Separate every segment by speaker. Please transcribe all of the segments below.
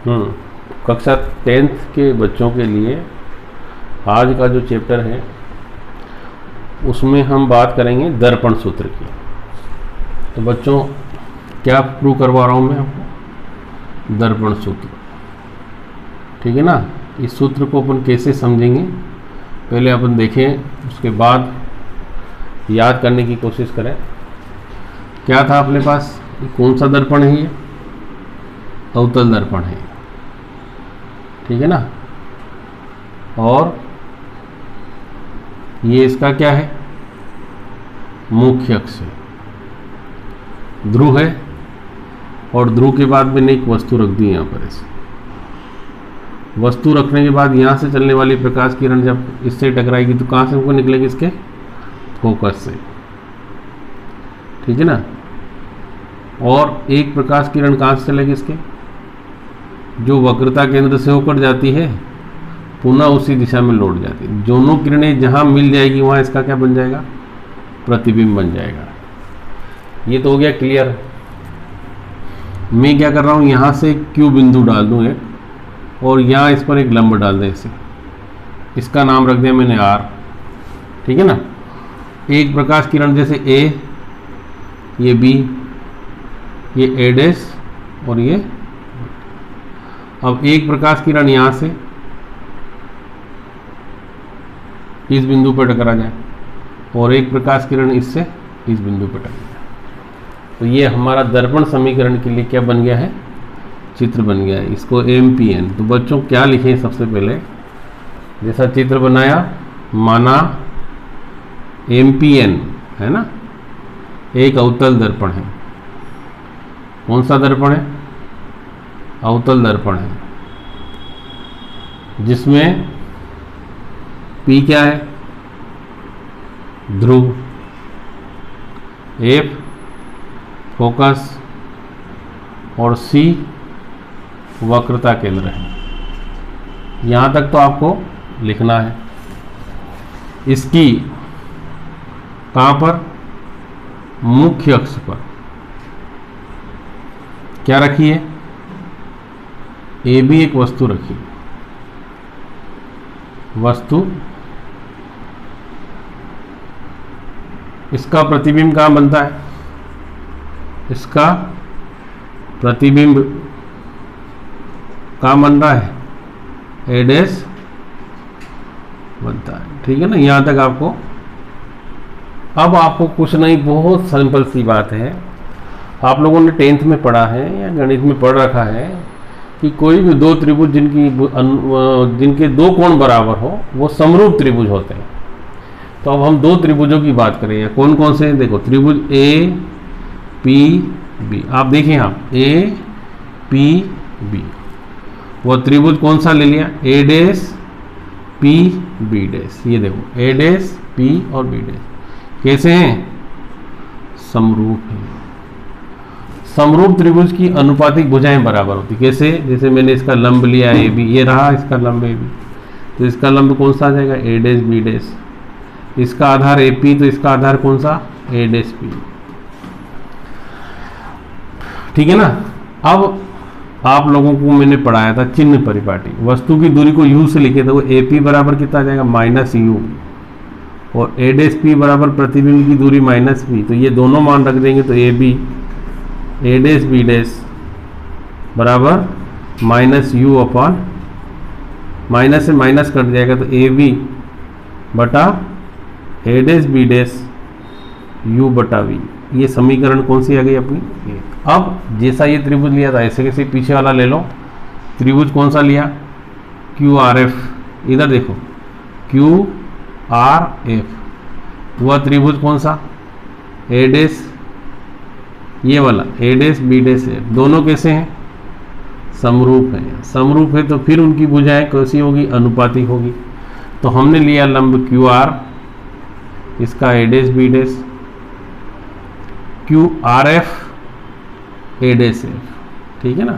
Speaker 1: कक्षा 10th के बच्चों के लिए आज का जो चैप्टर है उसमें हम बात करेंगे दर्पण सूत्र की। तो बच्चों क्या प्रूव करवा रहा हूँ मैं आपको, दर्पण सूत्र, ठीक है ना। इस सूत्र को अपन कैसे समझेंगे पहले अपन देखें, उसके बाद याद करने की कोशिश करें। क्या था अपने पास, कौन सा दर्पण है, ये अवतल दर्पण है, ठीक है ना। और ये इसका क्या है, मुख्य अक्ष है, ध्रुव है, और ध्रुव के बाद मैंने एक वस्तु रख दी यहाँ पर। ऐसे वस्तु रखने के बाद यहाँ से चलने वाली प्रकाश किरण जब इससे टकराएगी तो कहाँ से हमको निकलेगी, इसके फोकस से, ठीक है ना। और एक प्रकाश किरण कहाँ से चलेगी, इसके जो वक्रता केंद्र से होकर जाती है पुनः उसी दिशा में लौट जाती है। दोनों किरणें जहाँ मिल जाएगी वहाँ इसका क्या बन जाएगा, प्रतिबिंब बन जाएगा। ये तो हो गया क्लियर। मैं क्या कर रहा हूँ, यहाँ से क्यू बिंदु डाल दूँ एक, और यहाँ इस पर एक लंब डाल दें इसे, इसका नाम रख दिया मैंने R, ठीक है ना। एक प्रकाश किरण जैसे A, ये B, ये A डैश, और ये, अब एक प्रकाश किरण यहाँ से इस बिंदु पर टकरा जाए और एक प्रकाश किरण इससे इस बिंदु पर टकरा जाए, तो ये हमारा दर्पण समीकरण के लिए क्या बन गया है, चित्र बन गया है। इसको MPN। तो बच्चों क्या लिखें, सबसे पहले जैसा चित्र बनाया, माना MPN है ना, एक अवतल दर्पण है। कौन सा दर्पण है, अवतल दर्पण है, जिसमें P क्या है, ध्रुव, F फोकस, और C वक्रता केंद्र है। यहाँ तक तो आपको लिखना है। इसकी कहाँ पर, मुख्य अक्ष पर क्या रखी है, AB एक वस्तु रखी है। वस्तु, इसका प्रतिबिंब कहाँ बनता है, इसका प्रतिबिंब कहाँ बन रहा है, A डैश बनता है, ठीक है ना। यहाँ तक आपको, अब आपको कुछ नहीं, बहुत सिंपल सी बात है। आप लोगों ने 10th में पढ़ा है या गणित में पढ़ रखा है कि कोई भी दो त्रिभुज जिनके दो कोण बराबर हो वो समरूप त्रिभुज होते हैं। तो अब हम दो त्रिभुजों की बात करें, कौन कौन से हैं, देखो त्रिभुज APB, आप देखें यहाँ APB, वो त्रिभुज कौन सा ले लिया, A dash P B dash. ये देखो A डैश P और B डैश कैसे हैं, समरूप हैं। समरूप त्रिभुज की अनुपातिक भुजाएं बराबर होती, कैसे, जैसे मैंने इसका लंब लिया AB, ये रहा इसका लंब AB, तो इसका लंब कौन सा आ जाएगा, A डैश B डैश। इसका आधार AP, तो इसका आधार कौन सा, A डैश P, ठीक है ना। अब आप लोगों को मैंने पढ़ाया था चिन्ह परिपाटी, वस्तु की दूरी को U से लिखे तो AP बराबर कितना आ जाएगा, -U, और A डैश P बराबर प्रतिबिंब की दूरी -B। तो ये दोनों मान रख देंगे तो AB A dash B dash बराबर -U अपॉन, माइनस से माइनस कट जाएगा तो AB बटा A dash B dash U बटा V। ये समीकरण कौन सी आ गई अपनी, एक। अब जैसा ये त्रिभुज लिया था ऐसे कैसे पीछे वाला ले लो, त्रिभुज कौन सा लिया, QRF, इधर देखो QRF, वह त्रिभुज कौन सा, A डैश, ये वाला A डैश B डैश है, दोनों कैसे हैं, समरूप हैं। समरूप है तो फिर उनकी भुजाएं कैसी होगी, अनुपातिक होगी। तो हमने लिया लंब QR, इसका A dash B dash, QRF A dash F, ठीक है ना।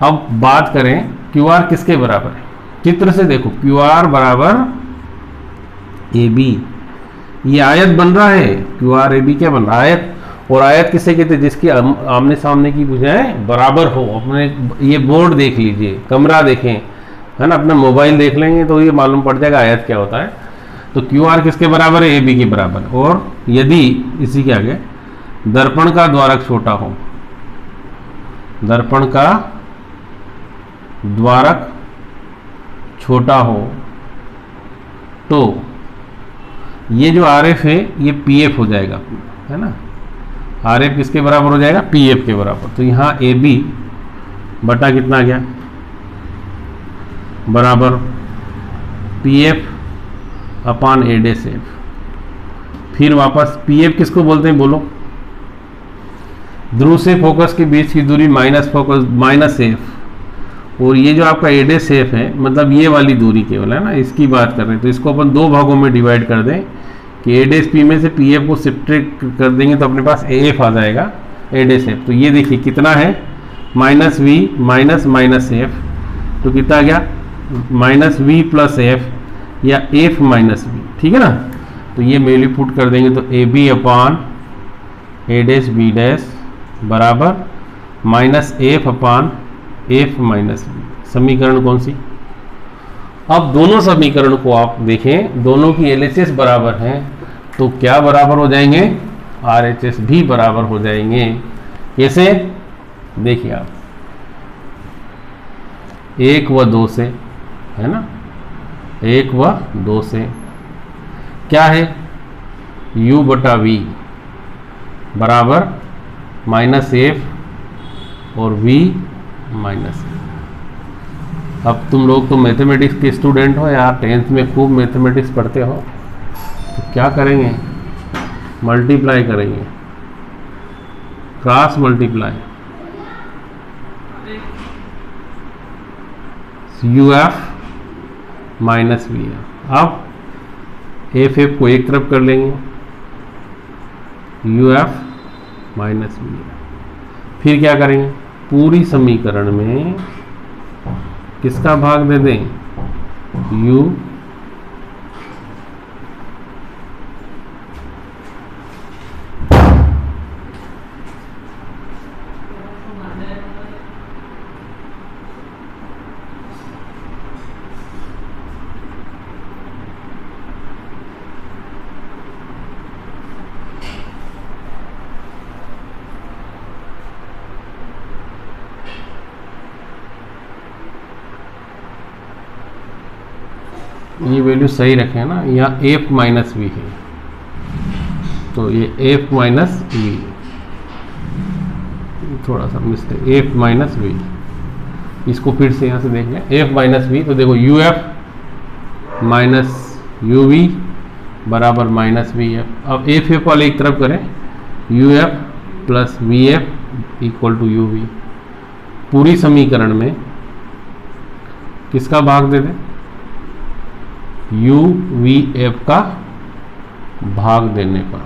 Speaker 1: अब बात करें QR किसके बराबर है, चित्र से देखो QR बराबर AB, ये आयत बन रहा है, QR AB क्या बन रहा है, आयत, और आयत किसे कहते हैं? जिसकी आमने सामने की भुजाएं बराबर हो। अपने ये बोर्ड देख लीजिए, कमरा देखें, है ना, अपना मोबाइल देख लेंगे तो ये मालूम पड़ जाएगा आयत क्या होता है। तो क्यू आर किसके बराबर है? ए बी के बराबर। और यदि इसी के आगे दर्पण का द्वारक छोटा हो, दर्पण का द्वारक छोटा हो तो ये जो आर एफ है ये पी एफ हो जाएगा, है ना। आर एफ किसके बराबर हो जाएगा? पी एफ के बराबर। तो यहाँ ए बी बटा कितना आ गया? बराबर P F upon A dash F. फिर वापस पी एफ किसको बोलते हैं बोलो? ध्रुव से फोकस के बीच की दूरी माइनस फोकस माइनस एफ, और ये जो आपका ए डैश एफ है मतलब ये वाली दूरी केवल, है ना, इसकी बात कर रहे हैं। तो इसको अपन दो भागों में डिवाइड कर दें कि ए डैश पी में से पी एफ को सब्ट्रैक्ट कर देंगे तो अपने पास ए एफ आ जाएगा, ए डैश एफ। तो ये देखिए कितना है? Minus V minus minus F, तो कितना आ गया? माइनस वी प्लस एफ या एफ माइनस वी, ठीक है ना। तो ये वैल्यू पुट कर देंगे तो A B upon A dash B dash बराबर minus F upon F minus B. समीकरण कौन सी? अब दोनों समीकरण को आप देखें, दोनों की एलएचएस बराबर हैं तो क्या बराबर हो जाएंगे? आरएचएस भी बराबर हो जाएंगे। कैसे? देखिए आप 1 व 2 से, है ना, 1 व 2 से क्या है? u बटा v बराबर माइनस एफ और v माइनस। अब तुम लोग तो मैथमेटिक्स के स्टूडेंट हो यार, 10th में खूब मैथमेटिक्स पढ़ते हो, तो क्या करेंगे? मल्टीप्लाई करेंगे, cross multiply, you F minus V F. अब एफ एफ को एक तरफ कर लेंगे, you F minus V F. फिर क्या करेंगे? पूरी समीकरण में किसका भाग दे दें? u ये वैल्यू सही रखें ना, यहाँ एफ माइनस वी है तो ये एफ माइनस वी, थोड़ा सा मिस्टेक, एफ माइनस वी। इसको फिर से यहाँ से देख लें, एफ माइनस वी। तो देखो U F minus U V बराबर माइनस वी एफ। अब एफ एफ वाले एक तरफ करें, U F plus V F equal to U V. पूरी समीकरण में किसका भाग दे दें? यू वी एफ का भाग देने पर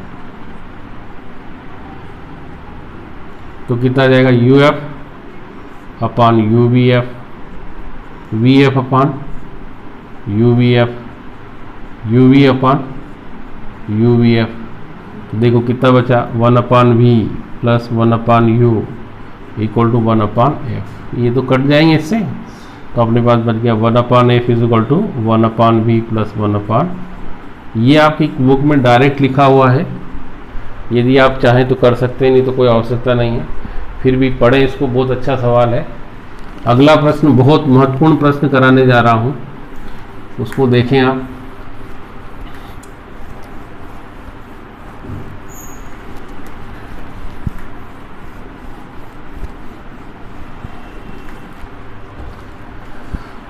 Speaker 1: तो कितना आ जाएगा? U F upon U V F, V F upon U V F, U V upon U V F. तो देखो कितना बचा? 1 upon V plus 1 upon U equal to 1 upon F. ये तो कट जाएंगे इससे, तो अपने पास बच गया 1 upon F is equal to 1 upon V plus 1 upon. ये आपकी बुक में डायरेक्ट लिखा हुआ है, यदि आप चाहें तो कर सकते हैं, नहीं तो कोई आवश्यकता नहीं है। फिर भी पढ़ें इसको, बहुत अच्छा सवाल है। अगला प्रश्न बहुत महत्वपूर्ण प्रश्न कराने जा रहा हूँ, उसको देखें आप।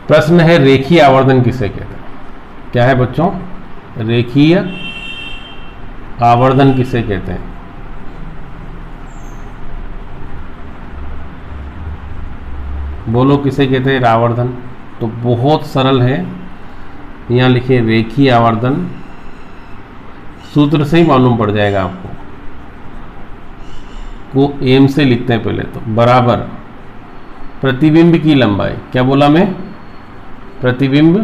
Speaker 1: प्रश्न है रेखीय आवर्धन किसे कहते हैं? क्या है बच्चों? रेखीय आवर्धन किसे कहते हैं? बोलो किसे कहते हैं आवर्धन? तो बहुत सरल है, यहाँ लिखिए रेखीय आवर्धन, सूत्र से ही मालूम पड़ जाएगा आपको। को एम से लिखते हैं पहले तो, बराबर प्रतिबिंब की लंबाई, क्या बोला मैं? प्रतिबिंब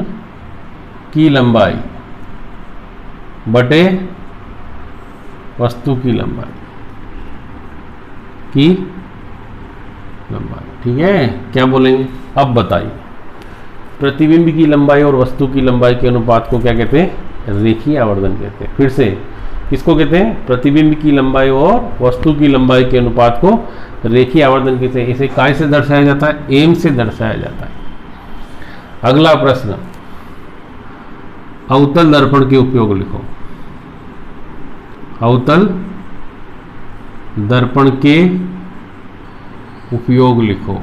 Speaker 1: की लंबाई बटे वस्तु की लंबाई। की लंबाई। ठीक है, क्या बोलेंगे अब बताइए, प्रतिबिंब की लंबाई और वस्तु की लंबाई के अनुपात को क्या कहते हैं? रेखीय आवर्धन कहते हैं। फिर से किसको कहते हैं? प्रतिबिंब की लंबाई और वस्तु की लंबाई के अनुपात को रेखीय आवर्धन कहते हैं। इसे काय से दर्शाया जाता है? एम से दर्शाया जाता है। अगला प्रश्न, अवतल दर्पण के उपयोग लिखो। अवतल दर्पण के उपयोग लिखो।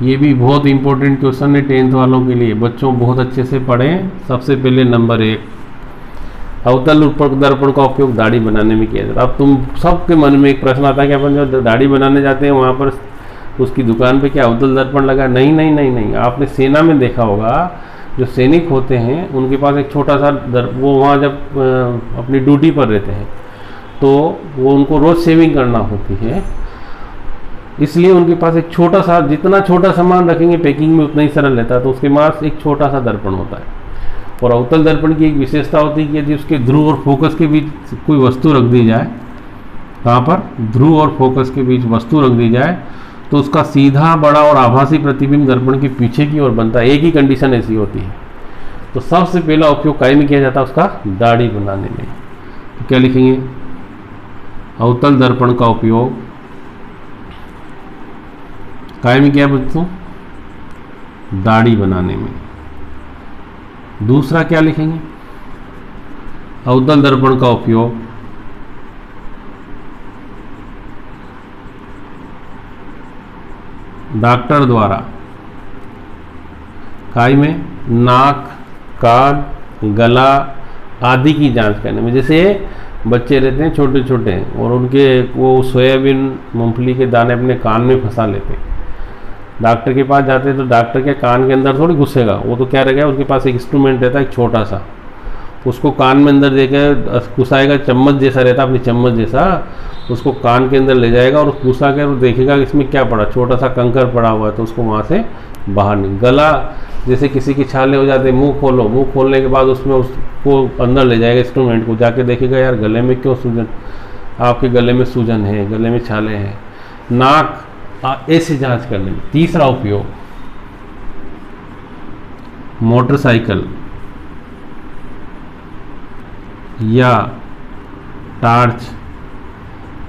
Speaker 1: ये भी बहुत इंपॉर्टेंट क्वेश्चन है 10th वालों के लिए। बच्चों बहुत अच्छे से पढ़ें। सबसे पहले नंबर 1, अवतल दर्पण का उपयोग दाढ़ी बनाने में किया जाता है। अब तुम सबके मन में एक प्रश्न आता है कि अपन जो दाढ़ी बनाने जाते हैं वहाँ पर उसकी दुकान पे क्या अवतल दर्पण लगा? नहीं नहीं नहीं नहीं, आपने सेना में देखा होगा, जो सैनिक होते हैं उनके पास एक छोटा सा वो वहाँ जब अपनी ड्यूटी पर रहते हैं तो वो उनको रोज़ शेविंग करना होती है, इसलिए उनके पास एक छोटा सा, जितना छोटा सामान रखेंगे पैकिंग में उतना ही सरल रहता है, तो उसके पास एक छोटा सा दर्पण होता है। और अवतल दर्पण की एक विशेषता होती है कि यदि उसके ध्रुव और फोकस के बीच कोई वस्तु रख दी जाए, कहाँ पर? ध्रुव और फोकस के बीच वस्तु रख दी जाए तो उसका सीधा बड़ा और आभासी प्रतिबिंब दर्पण के पीछे की ओर बनता है। एक ही कंडीशन ऐसी होती है। तो सबसे पहला उपयोग काय में किया जाता है? उसका दाढ़ी बनाने में। तो क्या लिखेंगे? अवतल दर्पण का उपयोग काय में किया बच्चों? दाढ़ी बनाने में। दूसरा क्या लिखेंगे? अवतल दर्पण का उपयोग डॉक्टर द्वारा काय में? नाक, कान, गला आदि की जांच करने में। जैसे बच्चे रहते हैं छोटे छोटे और उनके वो सोयाबीन मूंगफली के दाने अपने कान में फंसा लेते हैं, डॉक्टर के पास जाते हैं तो डॉक्टर के कान के अंदर थोड़ी घुसेगा, वो तो क्या रहेगा, उसके पास एक इंस्ट्रूमेंट रहता है एक छोटा सा, उसको कान में अंदर देकर घुसाएगा, चम्मच जैसा रहता है, अपनी चम्मच जैसा, उसको कान के अंदर ले जाएगा और घुसा कर देखेगा कि इसमें क्या पड़ा, छोटा सा कंकर पड़ा हुआ है, तो उसको वहाँ से बाहर नहीं। गला, जैसे किसी की छाले हो जाते हैं, मुंह खोलो, मुंह खोलने के बाद उसमें उसको अंदर ले जाएगा इंस्ट्रूमेंट को, जाके देखेगा यार गले में क्यों सूजन, आपके गले में सूजन है, गले में छाले हैं। नाक, ऐसे जांच करने में। तीसरा उपयोग मोटरसाइकिल या टार्च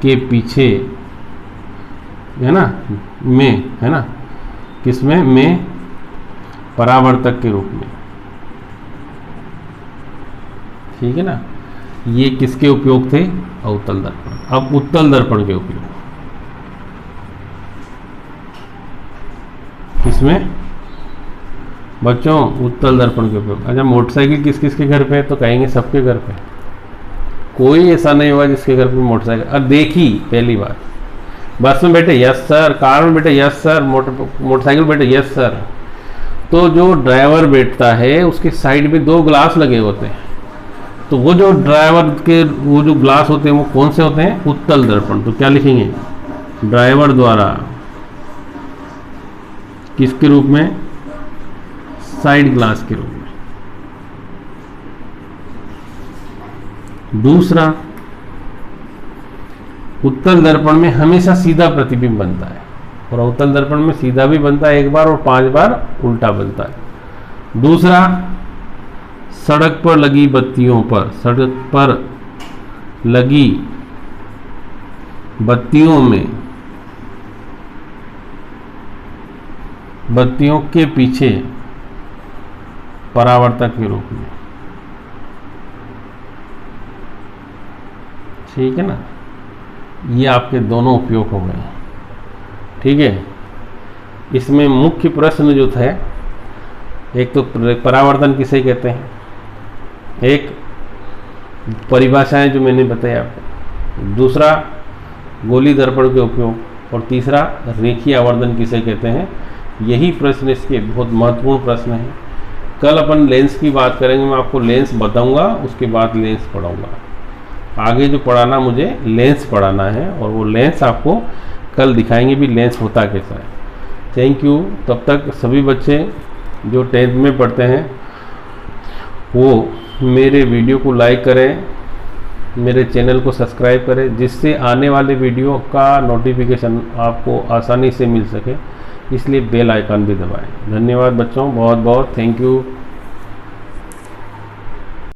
Speaker 1: के पीछे, है ना, में, है ना, किसमें? में परावर्तक के रूप में। ठीक है ना, ये किसके उपयोग थे? अवतल दर्पण। अब उत्तल दर्पण के उपयोग किसमें बच्चों? उत्तल दर्पण के उपयोग। अच्छा, मोटरसाइकिल किस किस के घर पे है? तो कहेंगे सबके घर पे। कोई ऐसा नहीं होगा जिसके घर पे मोटरसाइकिल। अब देखी पहली बार बस में बैठे यस सर, कार में बैठे यस सर, मोटरसाइकिल बैठे यस सर, तो जो ड्राइवर बैठता है उसके साइड में 2 ग्लास लगे होते हैं, तो वो जो ड्राइवर के वो जो ग्लास होते हैं वो कौन से होते हैं? उत्तल दर्पण। तो क्या लिखेंगे? ड्राइवर द्वारा किसके रूप में? साइड ग्लास के रूप में। दूसरा, उत्तल दर्पण में हमेशा सीधा प्रतिबिंब बनता है और अवतल दर्पण में सीधा भी बनता है 1 बार और 5 बार उल्टा बनता है। दूसरा, सड़क पर लगी बत्तियों पर, सड़क पर लगी बत्तियों में, बत्तियों के पीछे परावर्तक के रूप में। ठीक है ना, ये आपके दोनों उपयोग हो गए। ठीक है, इसमें मुख्य प्रश्न जो थे, एक तो परावर्तन किसे कहते हैं, एक परिभाषाएं जो मैंने बताई आपको, दूसरा गोली दर्पण के उपयोग, और तीसरा रेखीय आवर्धन किसे कहते हैं। यही प्रश्न इसके बहुत महत्वपूर्ण प्रश्न हैं। कल अपन लेंस की बात करेंगे, मैं आपको लेंस बताऊंगा, उसके बाद लेंस पढ़ाऊंगा। आगे जो पढ़ाना मुझे लेंस पढ़ाना है, और वो लेंस आपको कल दिखाएंगे भी लेंस होता कैसा है। Thank you. तब तक सभी बच्चे जो 10th में पढ़ते हैं वो मेरे वीडियो को लाइक करें, मेरे चैनल को सब्सक्राइब करें, जिससे आने वाले वीडियो का नोटिफिकेशन आपको आसानी से मिल सके। इसलिए बेल आइकन भी दबाएं। धन्यवाद बच्चों, बहुत बहुत थैंक यू।